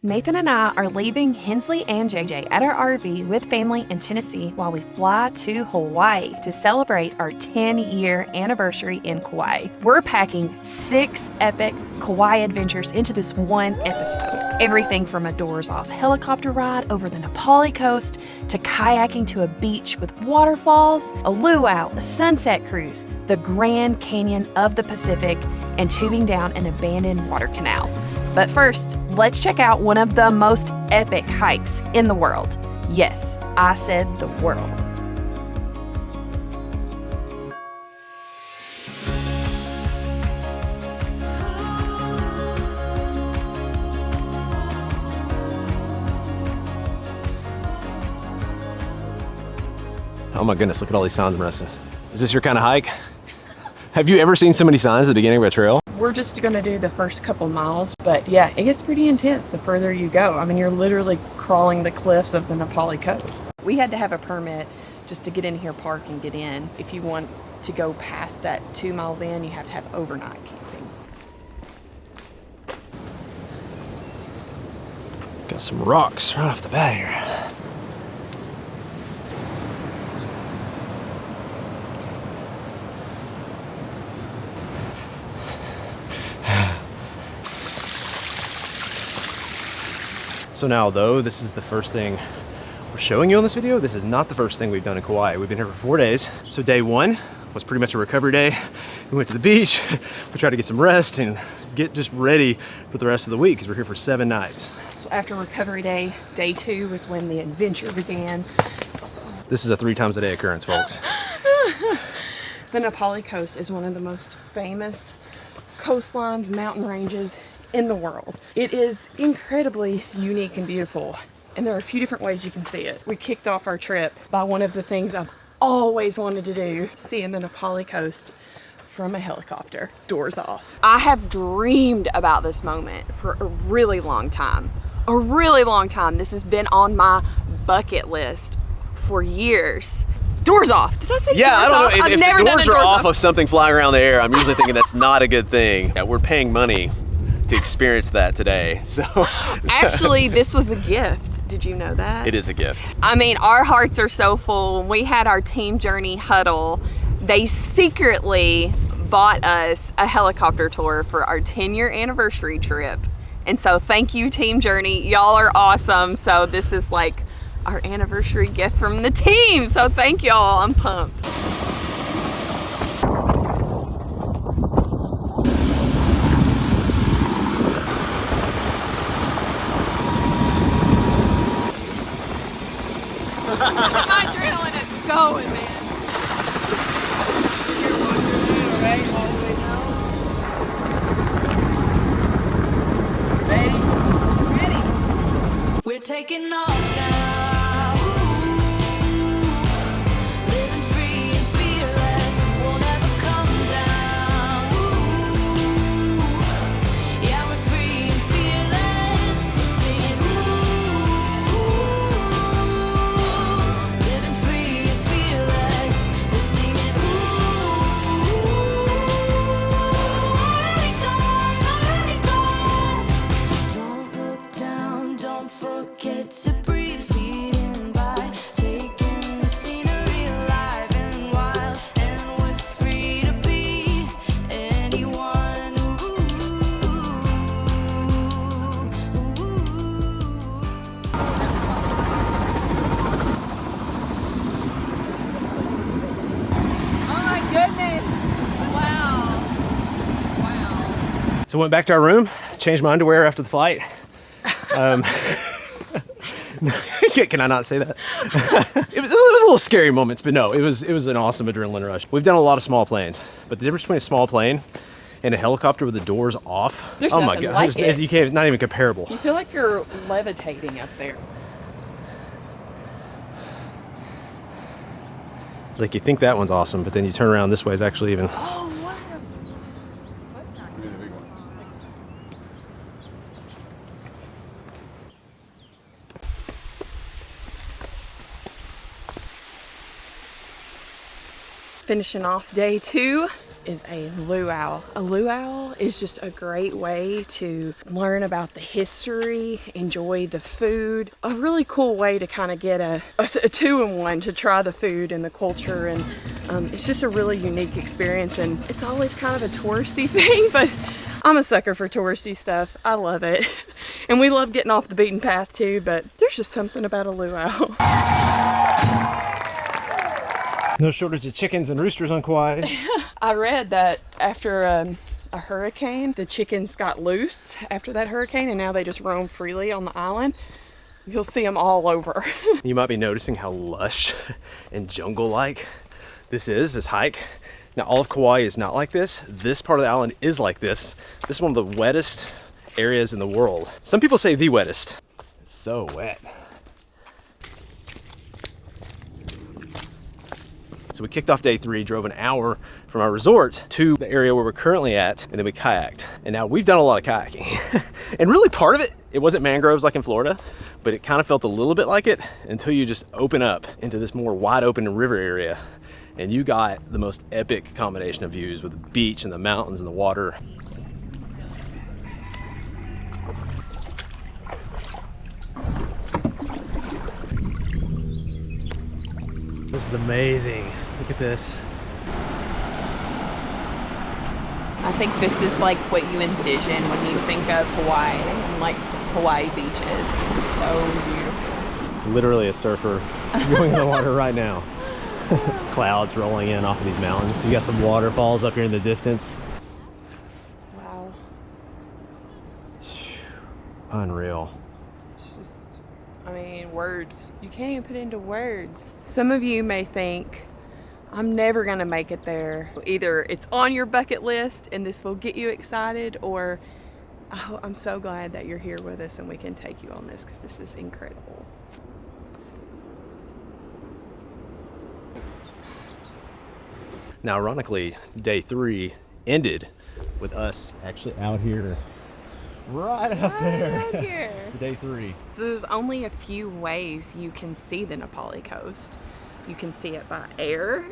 Nathan and I are leaving Hensley and JJ at our RV with family in Tennessee while we fly to Hawaii to celebrate our 10-year anniversary in Kauai. We're packing 6 epic Kauai adventures into this one episode. Everything from a doors-off helicopter ride over the Nepali coast to kayaking to a beach with waterfalls, a luau, a sunset cruise, the Grand Canyon of the Pacific, and tubing down an abandoned water canal. But first, let's check out one of the most epic hikes in the world. Yes, I said the world. Oh my goodness, look at all these signs I'm missing. Is this your kind of hike? Have you ever seen so many signs at the beginning of a trail? We're just gonna do the first couple miles, but yeah, it gets pretty intense the further you go. I mean, you're literally crawling the cliffs of the Nepali coast. We had to have a permit just to get in here, park, and get in. If you want to go past that 2 miles in, you have to have overnight camping. Got some rocks right off the bat here. So now, though this is the first thing we're showing you on this video, this is not the first thing we've done in Kauai. We've been here for 4 days. So day 1 was pretty much a recovery day. We went to the beach, we tried to get some rest and get just ready for the rest of the week because we're here for 7 nights. So after recovery day, day 2 was when the adventure began. This is a 3 times a day occurrence, folks. The Nepali coast is one of the most famous coastlines, mountain ranges in the world. It is incredibly unique and beautiful, and there are a few different ways you can see it. We kicked off our trip by one of the things I've always wanted to do, seeing the Nepali coast from a helicopter, doors off. I have dreamed about this moment for a really long time. A really long time. This has been on my bucket list for years. Doors off. Did I say yeah, doors off? I don't know. If never the doors done are doors off of something flying around the air, I'm usually thinking that's not a good thing. Yeah, we're paying money to experience that today. So actually, this was a gift. Did you know that? It is a gift. I mean, our hearts are so full. When we had our team journey huddle, they secretly bought us a helicopter tour for our 10-year anniversary trip. And so thank you, Team Journey. Y'all are awesome. So this is like our anniversary gift from the team. So thank y'all. I'm pumped. My adrenaline is going, man. Ready? We're taking off now. Ooh. Living free and fearless. Won't ever come down. Ooh. Yeah, we're free and fearless. We're singing. To breathe, speeding by, taking the scenery alive and wild, and we're free to be anyone. Oh my goodness! Wow! So went back to our room, changed my underwear after the flight. Can I not say that? It was a little scary moments, but no, it was an awesome adrenaline rush. We've done a lot of small planes, but the difference between a small plane and a helicopter with the doors off, There's oh my nothing god, like it. you can't, not even comparable. You feel like you're levitating up there. Like you think that one's awesome, but then you turn around this way is actually even. Oh, wow. Finishing off day 2. is a luau. A luau is just a great way to learn about the history, enjoy the food, a really cool way to kind of get a two-in-one to try the food and the culture, and it's just a really unique experience, and it's always kind of a touristy thing, but I'm a sucker for touristy stuff. I love it. And we love getting off the beaten path too, but there's just something about a luau. No shortage of chickens and roosters on Kauai. I read that after a hurricane, the chickens got loose after that hurricane, and now they just roam freely on the island. You'll see them all over. You might be noticing how lush and jungle-like this hike. Now, all of Kauai is not like this. This part of the island is like this. This is one of the wettest areas in the world. Some people say the wettest. It's so wet. So we kicked off day 3, drove an hour from our resort to the area where we're currently at, and then we kayaked. And now we've done a lot of kayaking. And really part of it wasn't mangroves like in Florida, but it kind of felt a little bit like it until you just open up into this more wide open river area. And you got the most epic combination of views with the beach and the mountains and the water. This is amazing. Look at this. I think this is like what you envision when you think of Hawaii and like Hawaii beaches. This is so beautiful. Literally a surfer going in the water right now. Clouds rolling in off of these mountains. You got some waterfalls up here in the distance. Wow. Unreal. It's just, I mean, words. You can't even put it into words. Some of you may think, I'm never gonna make it there. Either it's on your bucket list and this will get you excited, or oh, I'm so glad that you're here with us and we can take you on this because this is incredible. Now, ironically, day 3 ended with us actually out here, right up there. Day 3. So there's only a few ways you can see the Nepali coast. You can see it by air,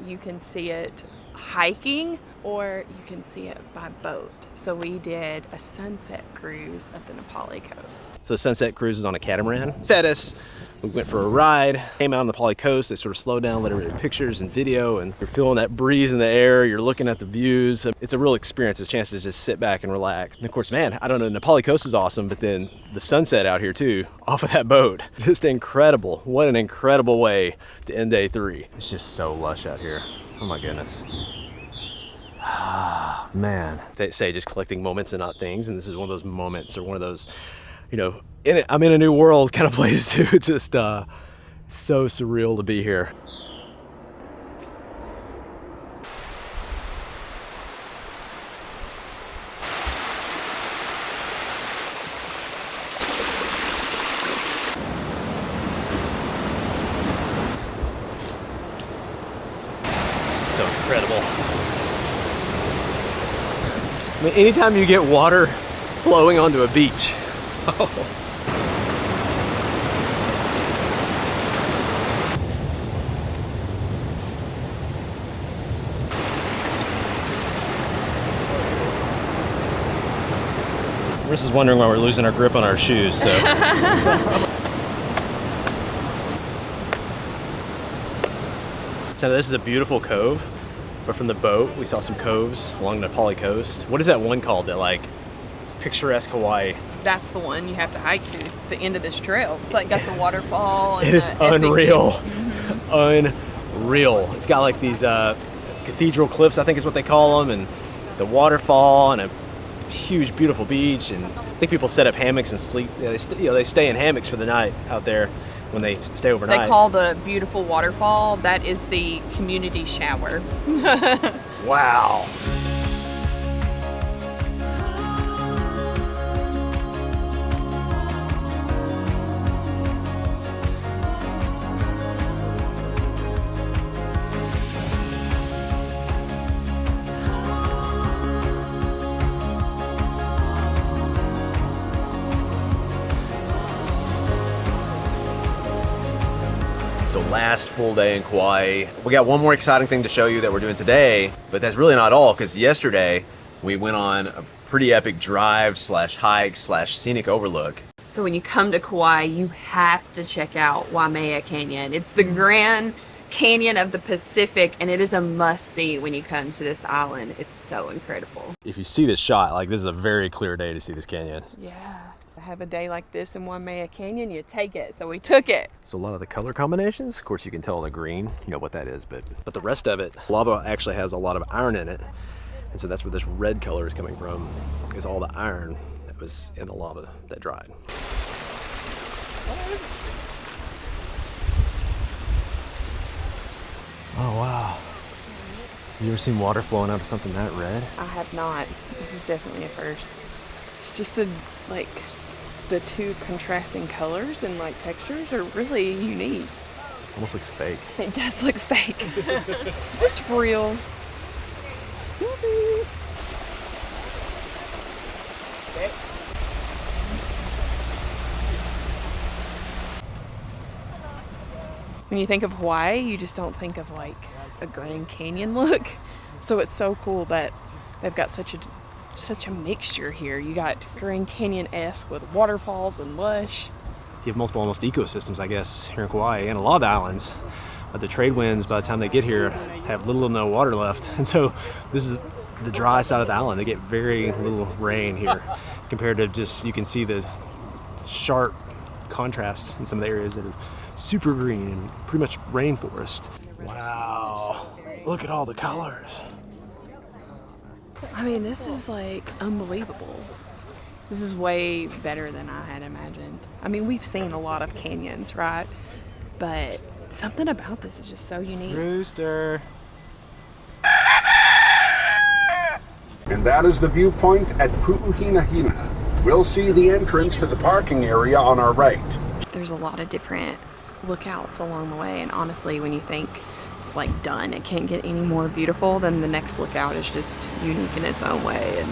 you can see it hiking, or you can see it by boat. So we did a sunset cruise of the Nepali coast. So the sunset cruise is on a catamaran. Fed us. We went for a ride, came out on the Nepali coast. They sort of slowed down, let everybody take pictures and video, and you're feeling that breeze in the air. You're looking at the views. It's a real experience. It's a chance to just sit back and relax. And of course, man, I don't know, Nepali coast was awesome, but then the sunset out here too, off of that boat, just incredible. What an incredible way to end day 3. It's just so lush out here. Oh my goodness. Ah, man. They say just collecting moments and not things, and this is one of those moments, or one of those, you know, I'm in a new world kind of place too. Just so surreal to be here. This is so incredible. I mean, anytime you get water flowing onto a beach, oh. Chris is wondering why we're losing our grip on our shoes, so. So this is a beautiful cove, but from the boat, we saw some coves along the Nepali coast. What is that one called that, like, it's picturesque Hawaii? That's the one you have to hike to. It's the end of this trail. It's like got the waterfall. And it is unreal. Unreal. It's got like these cathedral cliffs, I think is what they call them, and the waterfall, and a huge, beautiful beach. And I think people set up hammocks and sleep. They stay in hammocks for the night out there when they stay overnight. They call the beautiful waterfall, that is the community shower. Wow. So last full day in Kauai. We got one more exciting thing to show you that we're doing today, but that's really not all, because yesterday we went on a pretty epic drive slash hike slash scenic overlook. So when you come to Kauai, you have to check out Waimea Canyon. It's the Grand Canyon of the Pacific, and it is a must-see when you come to this island. It's so incredible. If you see this shot, like this is a very clear day to see this canyon. Yeah. Have a day like this in Waimea Canyon, you take it. So we took it. So a lot of the color combinations, of course you can tell the green, you know what that is, but the rest of it, lava actually has a lot of iron in it. And so that's where this red color is coming from, is all the iron that was in the lava that dried. Oh wow. You ever seen water flowing out of something that red? I have not. This is definitely a first. It's just the two contrasting colors and like textures are really unique. Almost looks fake. It does look fake. Is this real? Sylvie. Okay. When you think of Hawaii, you just don't think of like a Grand Canyon look. So it's so cool that they've got such a mixture here. You got Grand Canyon-esque with waterfalls and lush. You have multiple almost ecosystems, I guess, here in Kauai and a lot of the islands. But the trade winds, by the time they get here, have little to no water left. And so this is the dry side of the island. They get very little rain here compared to just, you can see the sharp contrast in some of the areas that are super green and pretty much rainforest. Wow, look at all the colors. I mean, this is like unbelievable. This is way better than I had imagined. I mean, we've seen a lot of canyons, right? But something about this is just so unique. Rooster. And that is the viewpoint at Pu'uhinahina. We'll see the entrance to the parking area on our right. There's a lot of different lookouts along the way, and honestly, when you think it's like done, it can't get any more beautiful, then the next lookout is just unique in its own way. And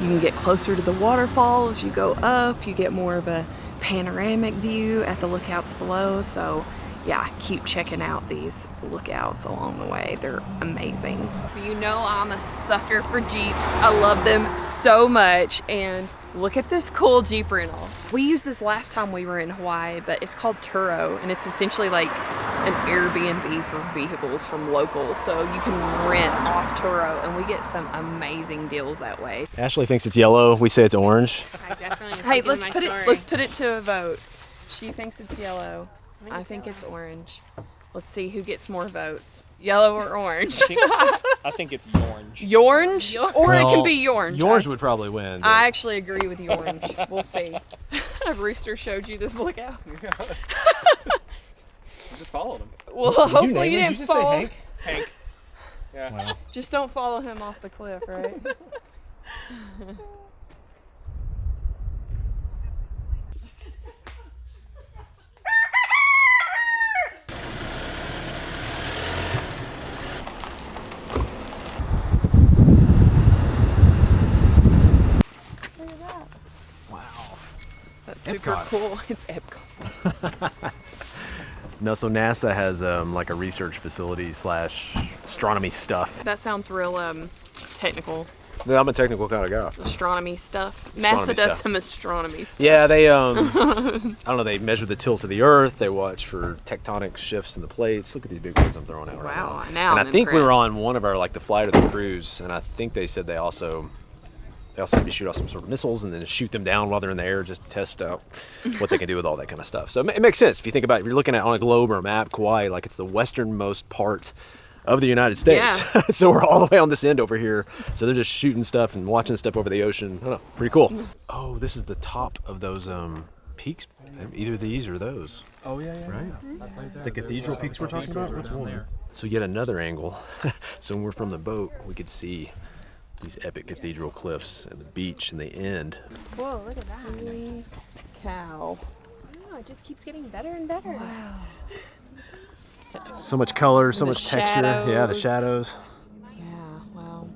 you can get closer to the waterfall as you go up. You get more of a panoramic view at the lookouts below. So yeah, keep checking out these lookouts along the way. They're amazing. So you know I'm a sucker for Jeeps. I love them so much. And look at this cool Jeep rental. We used this last time we were in Hawaii, but it's called Turo, and it's essentially like an Airbnb for vehicles from locals. So you can rent off Turo, and we get some amazing deals that way. Ashley thinks it's yellow. We say it's orange. I definitely. Hey, let's put it to a vote. She thinks it's yellow. I think it's orange. Let's see who gets more votes. Yellow or orange? I think it's orange. Yorange? Or it can be Yorange. Yorange would probably win. I actually agree with Yorange. We'll see. Rooster showed you this lookout. Just followed him. Well, hopefully you didn't just say fall. Hank? Hank. Yeah. Wow. Just don't follow him off the cliff, right? That's super Epcot. cool. It's Epcot. No, so NASA has like a research facility slash astronomy stuff. That sounds real technical. I'm a technical kind of guy. Astronomy stuff. Astronomy NASA does stuff. some astronomy stuff. Yeah, they I don't know, they measure the tilt of the Earth, they watch for tectonic shifts in the plates. Look at these big words I'm throwing out right now. Wow, now And I'm I think we were impressed. on one of our, like the flight of the cruise, and I think they said they also maybe shoot off some sort of missiles and then shoot them down while they're in the air just to test out what they can do with all that kind of stuff. So it makes sense if you think about it. If you're looking at on a globe or a map, Kauai, like it's the westernmost part of the United States. Yeah. So we're all the way on this end over here. So they're just shooting stuff and watching stuff over the ocean. I don't know, pretty cool. Oh, this is the top of those peaks. Either these or those. Oh yeah, yeah. Right? That's like that. The cathedral peaks we're talking about? What's one there? So yet another angle. So when we're from the boat, we could see these epic cathedral cliffs and the beach and the end. Whoa, look at that. Holy cow. Oh, it just keeps getting better and better. Wow. So much color, so The much texture. Yeah, the shadows. shadows. Yeah, wow.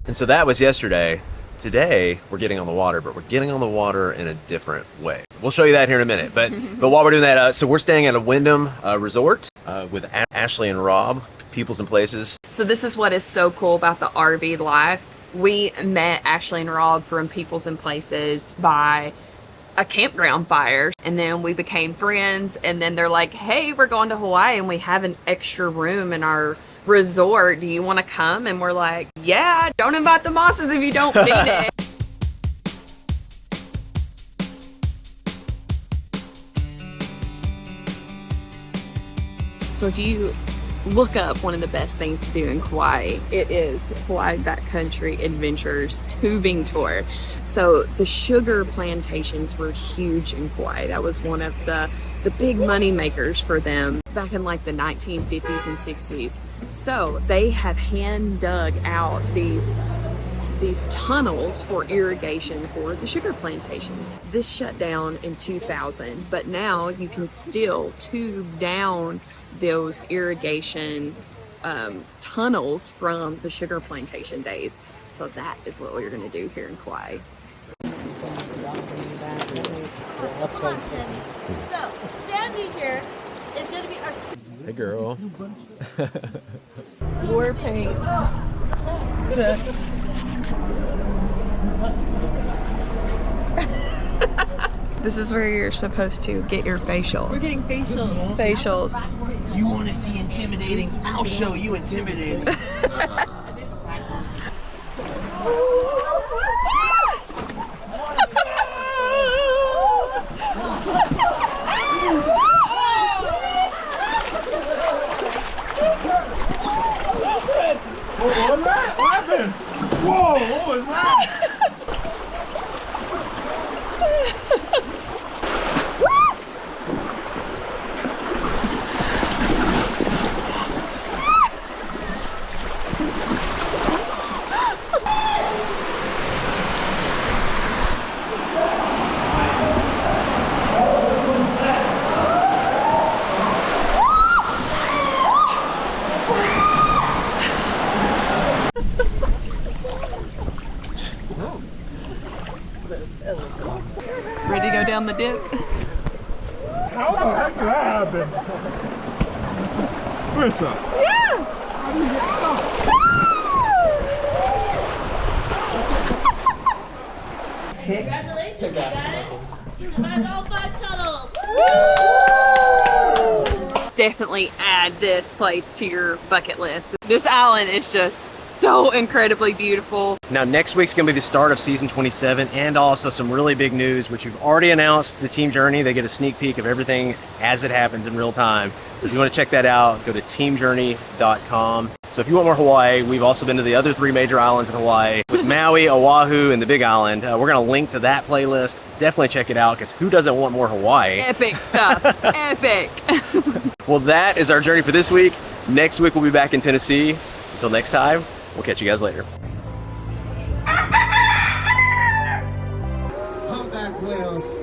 And so that was yesterday. Today, we're getting on the water, but we're getting on the water in a different way. We'll show you that here in a minute. But while we're doing that, so we're staying at a Wyndham resort with Ashley and Rob, Peoples and Places. So this is what is so cool about the RV life. We met Ashley and Rob from Peoples and Places by a campground fire, and then we became friends, and then they're like, hey, we're going to Hawaii and we have an extra room in our resort. Do you want to come? And we're like, yeah, don't invite the Mosses if you don't need it. So if you look up one of the best things to do in Kauai, it is Hawaii Backcountry Adventures Tubing Tour. So the sugar plantations were huge in Kauai. That was one of the big money makers for them back in like the 1950s and 60s. So they have hand dug out these tunnels for irrigation for the sugar plantations. This shut down in 2000, but now you can still tube down those irrigation tunnels from the sugar plantation days. So that is what we're going to do here in Kauai. So, Sandy here is going to be our Hey, girl. War paint. This is where you're supposed to get your facial. We're getting facials. Facials. You want to see intimidating? I'll show you intimidating. What happened? Whoa, what was that? Ready to go down the dip? How the heck did that happen? Where's up? Congratulations, you guys. You survived all 5 tunnels. Definitely add this place to your bucket list. This island is just so incredibly beautiful. Now, next week's gonna be the start of season 27 and also some really big news, which we've already announced. The Team Journey, they get a sneak peek of everything as it happens in real time. So if you wanna check that out, go to teamjourney.com. So if you want more Hawaii, we've also been to the other 3 major islands in Hawaii with Maui, Oahu, and the Big Island. We're gonna link to that playlist. Definitely check it out, because who doesn't want more Hawaii? Epic stuff, epic. Well, that is our journey for this week. Next week, we'll be back in Tennessee. Until next time, we'll catch you guys later. Humpback whales.